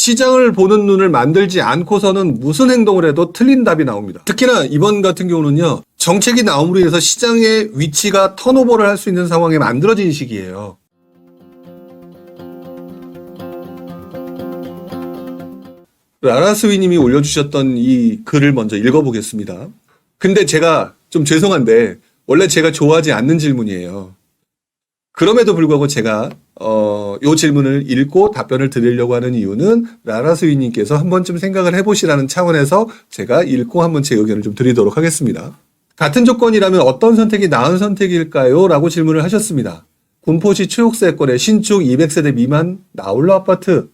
시장을 보는 눈을 만들지 않고서는 무슨 행동을 해도 틀린 답이 나옵니다. 특히나 이번 같은 경우는요. 정책이 나옴으로 인해서 시장의 위치가 턴오버를 할 수 있는 상황에 만들어진 시기예요. 라라스위님이 올려주셨던 이 글을 먼저 읽어보겠습니다. 근데 제가 좀 죄송한데 원래 제가 좋아하지 않는 질문이에요. 그럼에도 불구하고 제가 이 질문을 읽고 답변을 드리려고 하는 이유는 라라스위님께서 한 번쯤 생각을 해보시라는 차원에서 제가 읽고 한번 제 의견을 좀 드리도록 하겠습니다. 같은 조건이라면 어떤 선택이 나은 선택일까요? 라고 질문을 하셨습니다. 군포시 초역세권의 신축 200세대 미만 나홀로 아파트,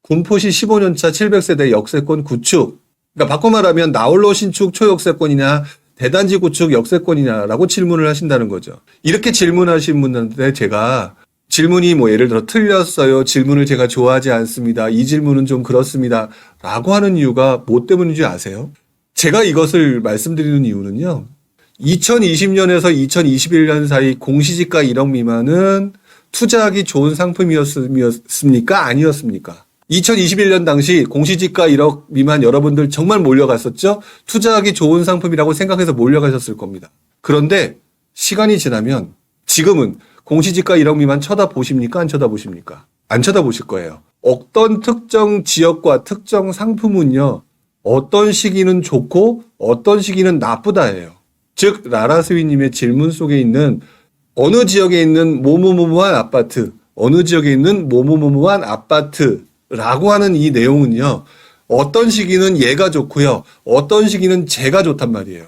군포시 15년차 700세대 역세권 구축. 그러니까 바꿔 말하면 나홀로 신축 초역세권이냐 대단지 구축 역세권이냐라고 질문을 하신다는 거죠. 이렇게 질문하신 분한테 제가 질문이 뭐 예를 들어 틀렸어요. 질문을 제가 좋아하지 않습니다. 이 질문은 좀 그렇습니다. 라고 하는 이유가 뭐 때문인지 아세요? 제가 이것을 말씀드리는 이유는요. 2020년에서 2021년 사이 공시지가 1억 미만은 투자하기 좋은 상품이었습니까? 아니었습니까? 2021년 당시 공시지가 1억 미만 여러분들 정말 몰려갔었죠? 투자하기 좋은 상품이라고 생각해서 몰려가셨을 겁니다. 그런데 시간이 지나면 지금은 공시지가 1억 미만 쳐다보십니까? 안 쳐다보십니까? 안 쳐다보실 거예요. 어떤 특정 지역과 특정 상품은요. 어떤 시기는 좋고 어떤 시기는 나쁘다예요. 즉 라라스위님의 질문 속에 있는 어느 지역에 있는 모모모모한 아파트, 어느 지역에 있는 모모모모한 아파트라고 하는 이 내용은요. 어떤 시기는 얘가 좋고요. 어떤 시기는 쟤가 좋단 말이에요.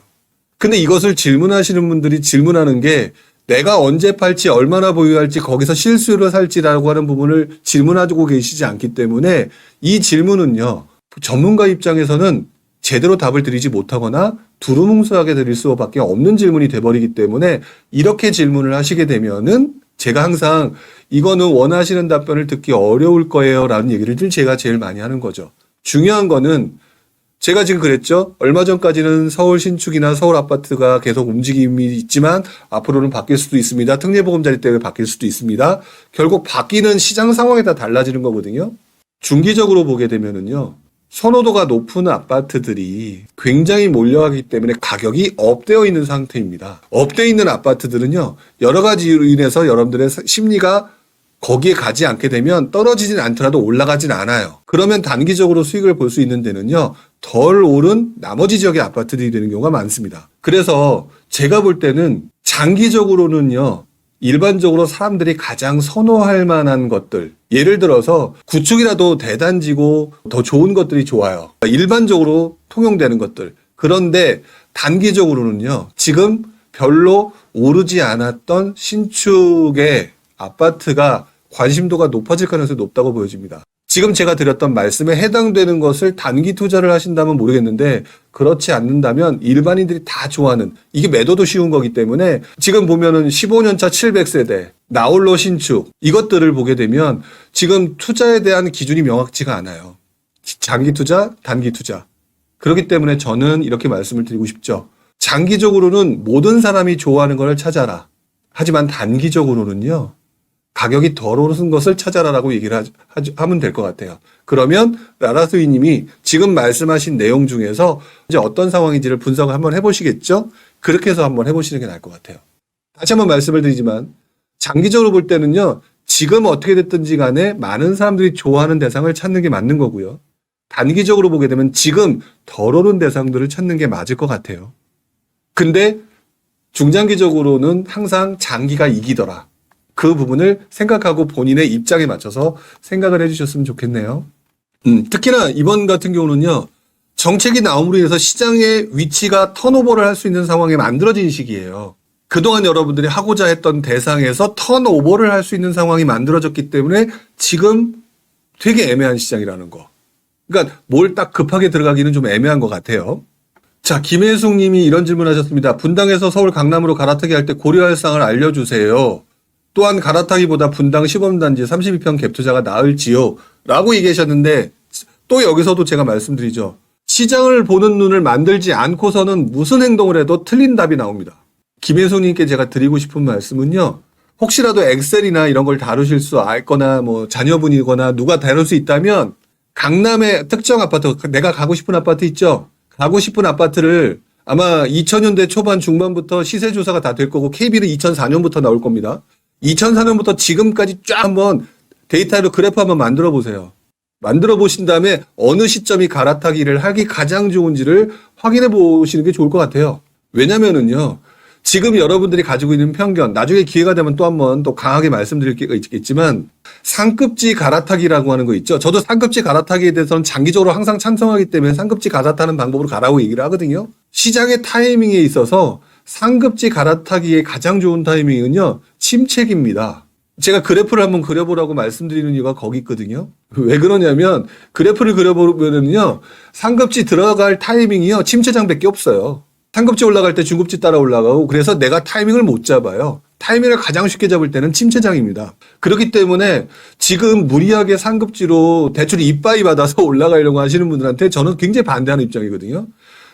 근데 이것을 질문하시는 분들이 질문하는 게 내가 언제 팔지 얼마나 보유할지 거기서 실수로 살지라고 하는 부분을 질문하고 계시지 않기 때문에 이 질문은요. 전문가 입장에서는 제대로 답을 드리지 못하거나 두루뭉술하게 드릴 수밖에 없는 질문이 돼버리기 때문에 이렇게 질문을 하시게 되면은 제가 항상 이거는 원하시는 답변을 듣기 어려울 거예요 라는 얘기를 제가 제일 많이 하는 거죠. 중요한 거는 제가 지금 그랬죠. 얼마 전까지는 서울 신축이나 서울 아파트가 계속 움직임이 있지만 앞으로는 바뀔 수도 있습니다. 특례보금자리 때문에 바뀔 수도 있습니다. 결국 바뀌는 시장 상황에 따라 달라지는 거거든요. 중기적으로 보게 되면은요. 선호도가 높은 아파트들이 굉장히 몰려가기 때문에 가격이 업되어 있는 상태입니다. 업되어 있는 아파트들은요. 여러 가지 이유로 인해서 여러분들의 심리가 거기에 가지 않게 되면 떨어지진 않더라도 올라가진 않아요. 그러면 단기적으로 수익을 볼 수 있는 데는요. 덜 오른 나머지 지역의 아파트들이 되는 경우가 많습니다. 그래서 제가 볼 때는 장기적으로는요. 일반적으로 사람들이 가장 선호할 만한 것들, 예를 들어서 구축이라도 대단지고 더 좋은 것들이 좋아요. 일반적으로 통용되는 것들. 그런데 단기적으로는요. 지금 별로 오르지 않았던 신축의 아파트가 관심도가 높아질 가능성이 높다고 보여집니다. 지금 제가 드렸던 말씀에 해당되는 것을 단기 투자를 하신다면 모르겠는데 그렇지 않는다면 일반인들이 다 좋아하는 이게 매도도 쉬운 거기 때문에 지금 보면은 15년차 700세대 나홀로 신축 이것들을 보게 되면 지금 투자에 대한 기준이 명확치가 않아요. 장기 투자, 단기 투자. 그렇기 때문에 저는 이렇게 말씀을 드리고 싶죠. 장기적으로는 모든 사람이 좋아하는 걸 찾아라. 하지만 단기적으로는요. 가격이 덜 오른 것을 찾아라라고 얘기를 하면 될 것 같아요. 그러면 라라스위 님이 지금 말씀하신 내용 중에서 이제 어떤 상황인지를 분석을 한번 해보시겠죠? 그렇게 해서 한번 해보시는 게 나을 것 같아요. 다시 한번 말씀을 드리지만 장기적으로 볼 때는요. 지금 어떻게 됐든지 간에 많은 사람들이 좋아하는 대상을 찾는 게 맞는 거고요. 단기적으로 보게 되면 지금 덜 오른 대상들을 찾는 게 맞을 것 같아요. 근데 중장기적으로는 항상 장기가 이기더라. 그 부분을 생각하고 본인의 입장에 맞춰서 생각을 해주셨으면 좋겠네요. 특히나 이번 같은 경우는요. 정책이 나옴으로 인해서 시장의 위치가 턴오버를 할 수 있는 상황에 만들어진 시기예요. 그동안 여러분들이 하고자 했던 대상에서 턴오버를 할 수 있는 상황이 만들어졌기 때문에 지금 되게 애매한 시장이라는 거. 그러니까 뭘 딱 급하게 들어가기는 좀 애매한 것 같아요. 자, 김혜숙 님이 이런 질문 하셨습니다. 분당에서 서울 강남으로 갈아타기 할 때 고려할 사항을 알려주세요. 또한 갈아타기보다 분당 시범단지 32평 갭 투자가 나을지요? 라고 얘기하셨는데 또 여기서도 제가 말씀드리죠. 시장을 보는 눈을 만들지 않고서는 무슨 행동을 해도 틀린 답이 나옵니다. 김혜수님께 제가 드리고 싶은 말씀은요. 혹시라도 엑셀이나 이런 걸 다루실 수 알거나 뭐 자녀분이거나 누가 다룰 수 있다면 강남의 특정 아파트, 내가 가고 싶은 아파트 있죠? 가고 싶은 아파트를 아마 2000년대 초반 중반부터 시세 조사가 다 될 거고 KB는 2004년부터 나올 겁니다. 2004년부터 지금까지 쫙 한번 데이터로 그래프 한번 만들어 보세요. 만들어 보신 다음에 어느 시점이 갈아타기를 하기 가장 좋은지를 확인해 보시는 게 좋을 것 같아요. 왜냐면은요, 지금 여러분들이 가지고 있는 편견, 나중에 기회가 되면 또 한번 또 강하게 말씀드릴 게 있겠지만, 상급지 갈아타기라고 하는 거 있죠. 저도 상급지 갈아타기에 대해서는 장기적으로 항상 찬성하기 때문에 상급지 갈아타는 방법으로 가라고 얘기를 하거든요. 시장의 타이밍에 있어서 상급지 갈아타기의 가장 좋은 타이밍은요, 침체기입니다. 제가 그래프를 한번 그려보라고 말씀드리는 이유가 거기 있거든요. 왜 그러냐면, 그래프를 그려보면은요, 상급지 들어갈 타이밍이요, 침체장밖에 없어요. 상급지 올라갈 때 중급지 따라 올라가고, 그래서 내가 타이밍을 못 잡아요. 타이밍을 가장 쉽게 잡을 때는 침체장입니다. 그렇기 때문에 지금 무리하게 상급지로 대출 이빠이 받아서 올라가려고 하시는 분들한테 저는 굉장히 반대하는 입장이거든요.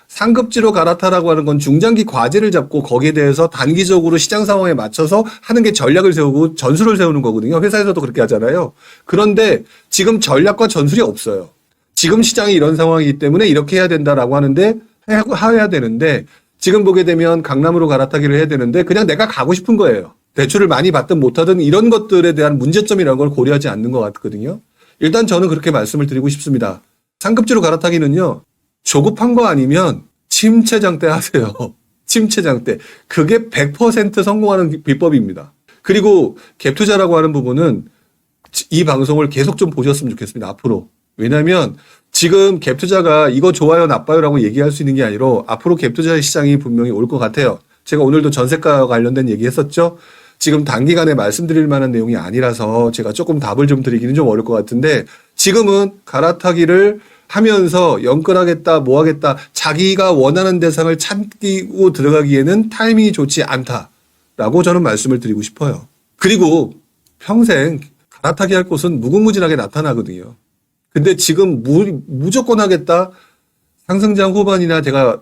상급지로 갈아타라고 하는 건 중장기 과제를 잡고 거기에 대해서 단기적으로 시장 상황에 맞춰서 하는 게 전략을 세우고 전술을 세우는 거거든요. 회사에서도 그렇게 하잖아요. 그런데 지금 전략과 전술이 없어요. 지금 시장이 이런 상황이기 때문에 이렇게 해야 된다라고 하는데 해야 되는데 지금 보게 되면 강남으로 갈아타기를 해야 되는데 그냥 내가 가고 싶은 거예요. 대출을 많이 받든 못하든 이런 것들에 대한 문제점이라는 걸 고려하지 않는 것 같거든요. 일단 저는 그렇게 말씀을 드리고 싶습니다. 상급지로 갈아타기는요. 조급한 거 아니면 침체장 때 하세요. 침체장 때. 그게 100% 성공하는 비법입니다. 그리고 갭 투자라고 하는 부분은 이 방송을 계속 좀 보셨으면 좋겠습니다. 앞으로. 왜냐하면 지금 갭 투자가 이거 좋아요 나빠요라고 얘기할 수 있는 게 아니라 앞으로 갭 투자의 시장이 분명히 올 것 같아요. 제가 오늘도 전세가 관련된 얘기 했었죠. 지금 단기간에 말씀드릴 만한 내용이 아니라서 제가 조금 답을 좀 드리기는 좀 어려울 것 같은데 지금은 갈아타기를 하면서 연끌하겠다 뭐 하겠다 자기가 원하는 대상을 찾고 들어가기에는 타이밍이 좋지 않다라고 저는 말씀을 드리고 싶어요. 그리고 평생 갈아타기 할 곳은 무궁무진하게 나타나거든요. 근데 지금 무조건 하겠다. 상승장 후반이나 제가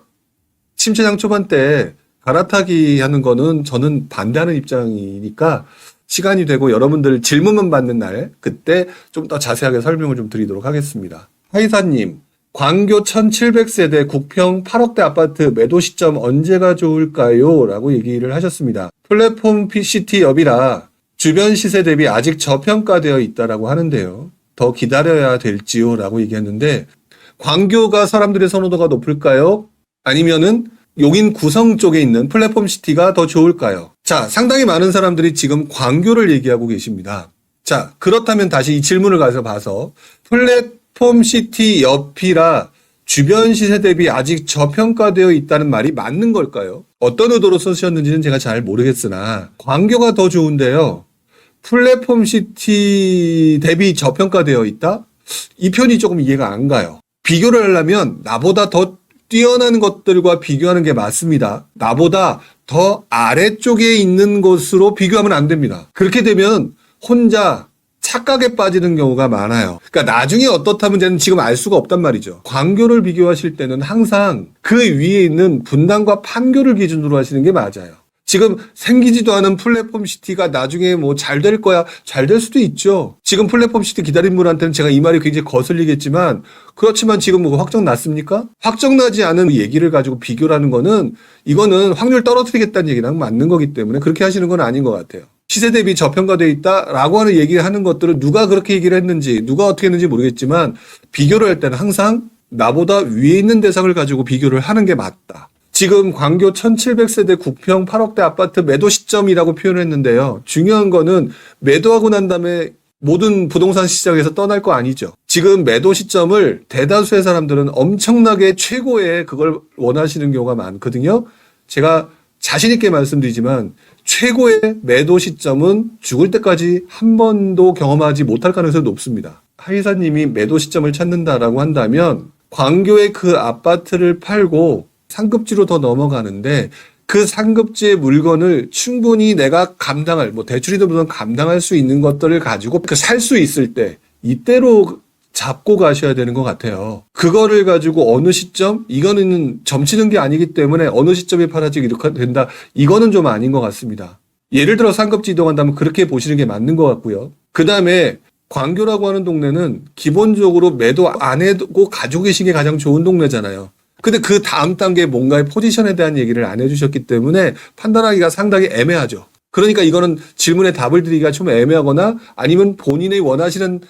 침체장 초반 때 갈아타기 하는 거는 저는 반대하는 입장이니까 시간이 되고 여러분들 질문만 받는 날 그때 좀 더 자세하게 설명을 좀 드리도록 하겠습니다. 하이사님, 광교 1700세대 국평 8억대 아파트 매도 시점 언제가 좋을까요? 라고 얘기를 하셨습니다. 플랫폼 PCT업이라 주변 시세 대비 아직 저평가되어 있다라고 하는데요. 더 기다려야 될지요? 라고 얘기했는데 광교가 사람들의 선호도가 높을까요? 아니면은 용인 구성 쪽에 있는 플랫폼 시티가 더 좋을까요? 자, 상당히 많은 사람들이 지금 광교를 얘기하고 계십니다. 자, 그렇다면 다시 이 질문을 가서 봐서 플랫폼 시티 옆이라 주변 시세 대비 아직 저평가되어 있다는 말이 맞는 걸까요? 어떤 의도로 쓰셨는지는 제가 잘 모르겠으나 광교가 더 좋은데요. 플랫폼 시티 대비 저평가되어 있다? 이 편이 조금 이해가 안 가요. 비교를 하려면 나보다 더 뛰어난 것들과 비교하는 게 맞습니다. 나보다 더 아래쪽에 있는 것으로 비교하면 안 됩니다. 그렇게 되면 혼자 착각에 빠지는 경우가 많아요. 그러니까 나중에 어떻다면 저는 지금 알 수가 없단 말이죠. 광교를 비교하실 때는 항상 그 위에 있는 분당과 판교를 기준으로 하시는 게 맞아요. 지금 생기지도 않은 플랫폼 시티가 나중에 뭐 잘 될 거야. 잘 될 수도 있죠. 지금 플랫폼 시티 기다린 분한테는 제가 이 말이 굉장히 거슬리겠지만 그렇지만 지금 뭐 확정 났습니까? 확정 나지 않은 얘기를 가지고 비교를 하는 거는 이거는 확률 떨어뜨리겠다는 얘기랑 맞는 거기 때문에 그렇게 하시는 건 아닌 것 같아요. 시세 대비 저평가되어 있다라고 하는 얘기를 하는 것들은 누가 그렇게 얘기를 했는지 누가 어떻게 했는지 모르겠지만 비교를 할 때는 항상 나보다 위에 있는 대상을 가지고 비교를 하는 게 맞다. 지금 광교 1700세대 국평 8억대 아파트 매도 시점이라고 표현을 했는데요. 중요한 거는 매도하고 난 다음에 모든 부동산 시장에서 떠날 거 아니죠. 지금 매도 시점을 대다수의 사람들은 엄청나게 최고의 그걸 원하시는 경우가 많거든요. 제가 자신 있게 말씀드리지만 최고의 매도 시점은 죽을 때까지 한 번도 경험하지 못할 가능성이 높습니다. 하이사님이 매도 시점을 찾는다라고 한다면 광교의 그 아파트를 팔고 상급지로 더 넘어가는데 그 상급지의 물건을 충분히 내가 감당할 뭐 대출이든 무슨 감당할 수 있는 것들을 가지고 살 수 있을 때 이때로 잡고 가셔야 되는 것 같아요. 그거를 가지고 어느 시점 이거는 점치는 게 아니기 때문에 어느 시점에 팔아지기 이렇게 된다 이거는 좀 아닌 것 같습니다. 예를 들어 상급지 이동한다면 그렇게 보시는 게 맞는 것 같고요. 그 다음에 광교라고 하는 동네는 기본적으로 매도 안 해도 가지고 계신 게 가장 좋은 동네잖아요. 근데 그 다음 단계 뭔가의 포지션에 대한 얘기를 안 해주셨기 때문에 판단하기가 상당히 애매하죠. 그러니까 이거는 질문에 답을 드리기가 좀 애매하거나 아니면 본인이 원하시는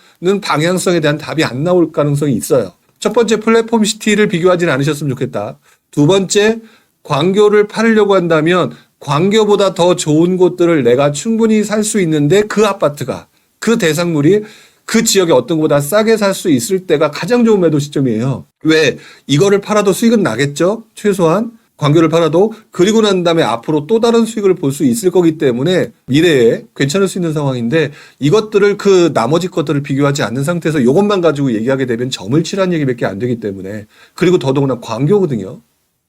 방향성에 대한 답이 안 나올 가능성이 있어요. 첫 번째, 플랫폼 시티를 비교하지는 않으셨으면 좋겠다. 두 번째, 광교를 팔으려고 한다면 광교보다 더 좋은 곳들을 내가 충분히 살 수 있는데 그 아파트가, 그 대상물이 그 지역에 어떤 것보다 싸게 살 수 있을 때가 가장 좋은 매도 시점이에요. 왜? 이거를 팔아도 수익은 나겠죠? 최소한. 광교를 팔아도. 그리고 난 다음에 앞으로 또 다른 수익을 볼 수 있을 거기 때문에 미래에 괜찮을 수 있는 상황인데 이것들을 그 나머지 것들을 비교하지 않는 상태에서 이것만 가지고 얘기하게 되면 점을 치라는 얘기밖에 안 되기 때문에 그리고 더더구나 광교거든요.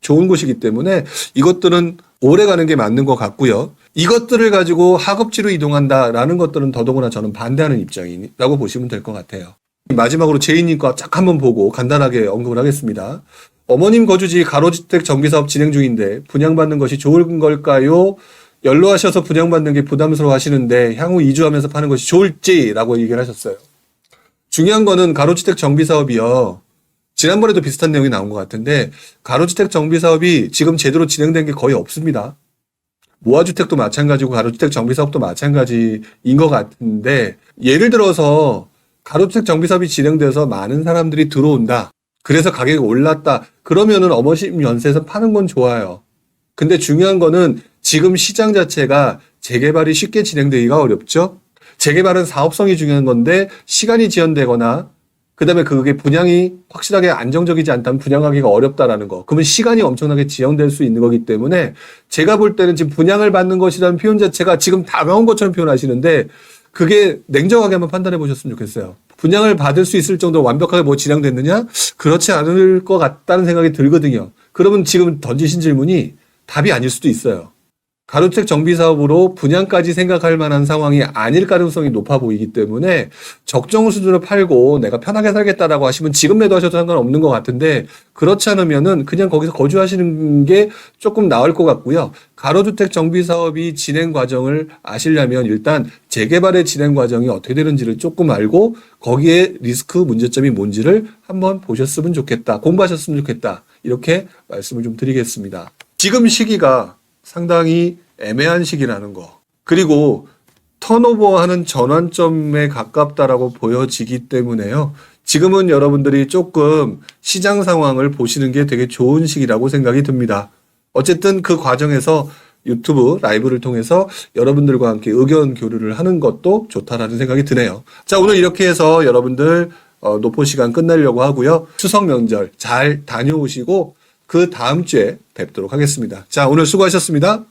좋은 곳이기 때문에 이것들은 오래 가는 게 맞는 것 같고요. 이것들을 가지고 하급지로 이동한다라는 것들은 더더구나 저는 반대하는 입장이라고 보시면 될 것 같아요. 마지막으로 제이님 거 쫙 한번 보고 간단하게 언급을 하겠습니다. 어머님 거주지 가로주택 정비사업 진행 중인데 분양받는 것이 좋은 걸까요? 연로하셔서 분양받는 게 부담스러워 하시는데 향후 이주하면서 파는 것이 좋을지라고 얘기를 하셨어요. 중요한 거는 가로주택 정비사업이요. 지난번에도 비슷한 내용이 나온 것 같은데 가로주택 정비사업이 지금 제대로 진행된 게 거의 없습니다. 모아주택도 마찬가지고 가로주택 정비사업도 마찬가지인 것 같은데 예를 들어서 가로주택 정비사업이 진행돼서 많은 사람들이 들어온다. 그래서 가격이 올랐다. 그러면은 어머님 연세에서 파는 건 좋아요. 근데 중요한 거는 지금 시장 자체가 재개발이 쉽게 진행되기가 어렵죠. 재개발은 사업성이 중요한 건데 시간이 지연되거나 그다음에 그게 분양이 확실하게 안정적이지 않다면 분양하기가 어렵다라는 거. 그러면 시간이 엄청나게 지연될 수 있는 거기 때문에 제가 볼 때는 지금 분양을 받는 것이라는 표현 자체가 지금 다가온 것처럼 표현하시는데 그게 냉정하게 한번 판단해 보셨으면 좋겠어요. 분양을 받을 수 있을 정도로 완벽하게 뭐 진행됐느냐? 그렇지 않을 것 같다는 생각이 들거든요. 그러면 지금 던지신 질문이 답이 아닐 수도 있어요. 가로주택 정비사업으로 분양까지 생각할 만한 상황이 아닐 가능성이 높아 보이기 때문에 적정 수준으로 팔고 내가 편하게 살겠다라고 하시면 지금 매도하셔도 상관없는 것 같은데 그렇지 않으면은 그냥 거기서 거주하시는 게 조금 나을 것 같고요. 가로주택 정비사업이 진행 과정을 아시려면 일단 재개발의 진행 과정이 어떻게 되는지를 조금 알고 거기에 리스크 문제점이 뭔지를 한번 보셨으면 좋겠다. 공부하셨으면 좋겠다. 이렇게 말씀을 좀 드리겠습니다. 지금 시기가 상당히 애매한 시기라는 거. 그리고 턴오버하는 전환점에 가깝다라고 보여지기 때문에요. 지금은 여러분들이 조금 시장 상황을 보시는 게 되게 좋은 시기라고 생각이 듭니다. 어쨌든 그 과정에서 유튜브 라이브를 통해서 여러분들과 함께 의견 교류를 하는 것도 좋다라는 생각이 드네요. 자, 오늘 이렇게 해서 여러분들 노포 시간 끝내려고 하고요. 추석 명절 잘 다녀오시고 그 다음 주에 뵙도록 하겠습니다. 자, 오늘 수고하셨습니다.